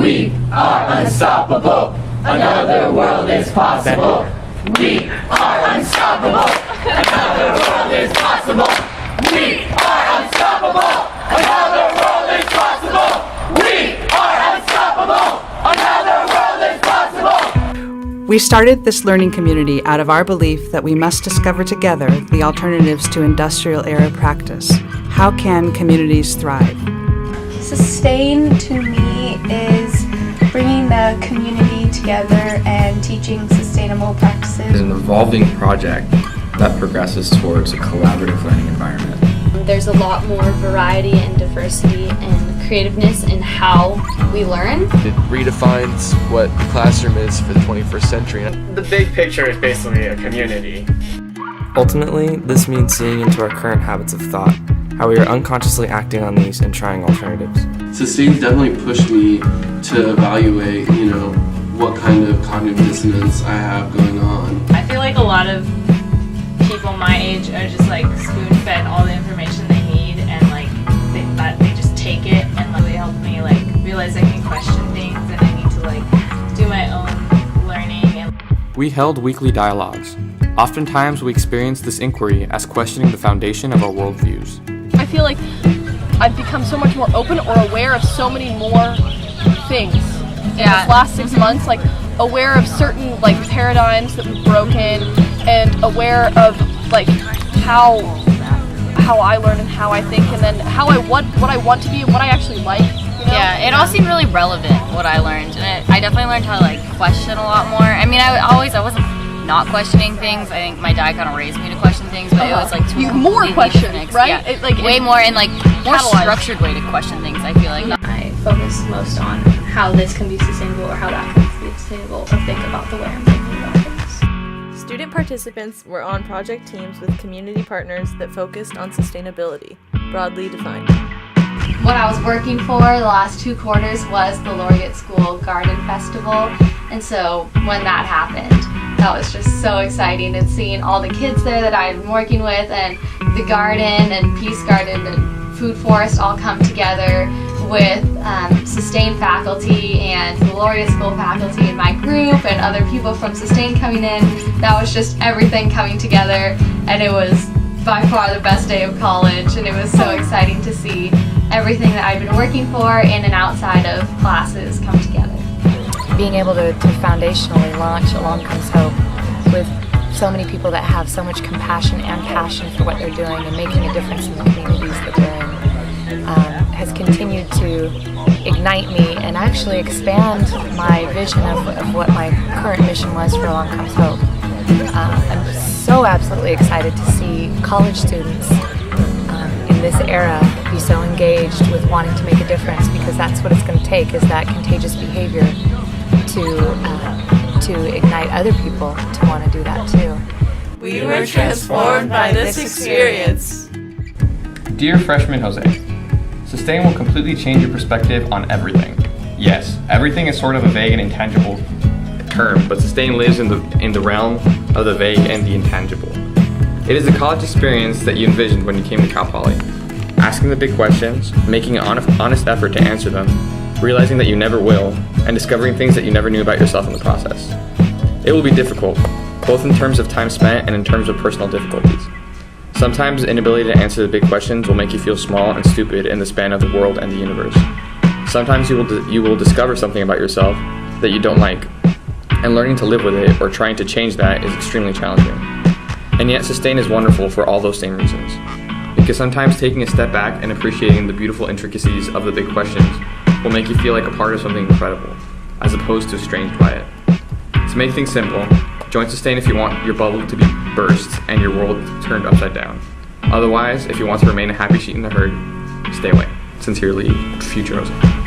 We are unstoppable. Another world is possible. We are unstoppable. Another world is possible. We are unstoppable. Another world is possible. We are unstoppable. Another world is possible. We started this learning community out of our belief that we must discover together the alternatives to industrial era practice. How can communities thrive? Sustain to me is bringing the community together and teaching sustainable practices. It's an evolving project that progresses towards a collaborative learning environment. There's a lot more variety and diversity and creativeness in how we learn. It redefines what the classroom is for the 21st century. The big picture is basically a community. Ultimately, this means seeing into our current habits of thought, how we are unconsciously acting on these and trying alternatives. Sustain definitely pushed me to evaluate, what kind of cognitive dissonance I have going on. I feel like a lot of people my age are just like spoon-fed all the information they need, and they just take it, and really helped me realize I can question things and I need to do my own learning. We held weekly dialogues. Oftentimes we experienced this inquiry as questioning the foundation of our worldviews. I feel like I've become so much more open or aware of so many more things in this last 6 months, aware of certain paradigms that we've broken, and aware of how I learn and how I think, and then what I want to be and what I actually like. Yeah, it all seemed really relevant, what I learned, and I definitely learned how to question a lot more. I mean, I wasn't not questioning things. I think my dad kind of raised me to question things, but it was more questions, right? Yeah, way more, and more structured way to question things. I feel like I focus most on how this can be sustainable or how that can be sustainable, or think about the way I'm thinking about things. Student participants were on project teams with community partners that focused on sustainability, broadly defined. What I was working for the last 2 quarters was the Laureate School Garden Festival, and so when that happened, that was just so exciting, and seeing all the kids there that I had been working with, and the garden and Peace Garden and Food Forest all come together with Sustain faculty and the Laureate School faculty in my group and other people from Sustain coming in. That was just everything coming together, and it was by far the best day of college, and it was so exciting to see everything that I've been working for in and outside of classes come together. Being able to foundationally launch Along Comes Hope with so many people that have so much compassion and passion for what they're doing and making a difference in the communities that they're in has continued to ignite me and actually expand my vision of what my current mission was for Along Comes Hope. I'm so absolutely excited to see college students in this era be so engaged with wanting to make a difference, because that's what it's going to take, is that contagious behavior to ignite other people to want to do that too. We were transformed by this experience. Dear freshman Jose, Sustain will completely change your perspective on everything. Yes, everything is sort of a vague and intangible term, but Sustain lives in the realm of the vague and the intangible. It is the college experience that you envisioned when you came to Cal Poly. Asking the big questions, making an honest effort to answer them, realizing that you never will, and discovering things that you never knew about yourself in the process. It will be difficult, both in terms of time spent and in terms of personal difficulties. Sometimes the inability to answer the big questions will make you feel small and stupid in the span of the world and the universe. Sometimes you will discover something about yourself that you don't like, and learning to live with it or trying to change that is extremely challenging. And yet Sustain is wonderful for all those same reasons. Because sometimes taking a step back and appreciating the beautiful intricacies of the big questions will make you feel like a part of something incredible, as opposed to estranged by it. To make things simple, join Sustain if you want your bubble to be burst and your world turned upside down. Otherwise, if you want to remain a happy sheep in the herd, stay away. Sincerely, Future Jose.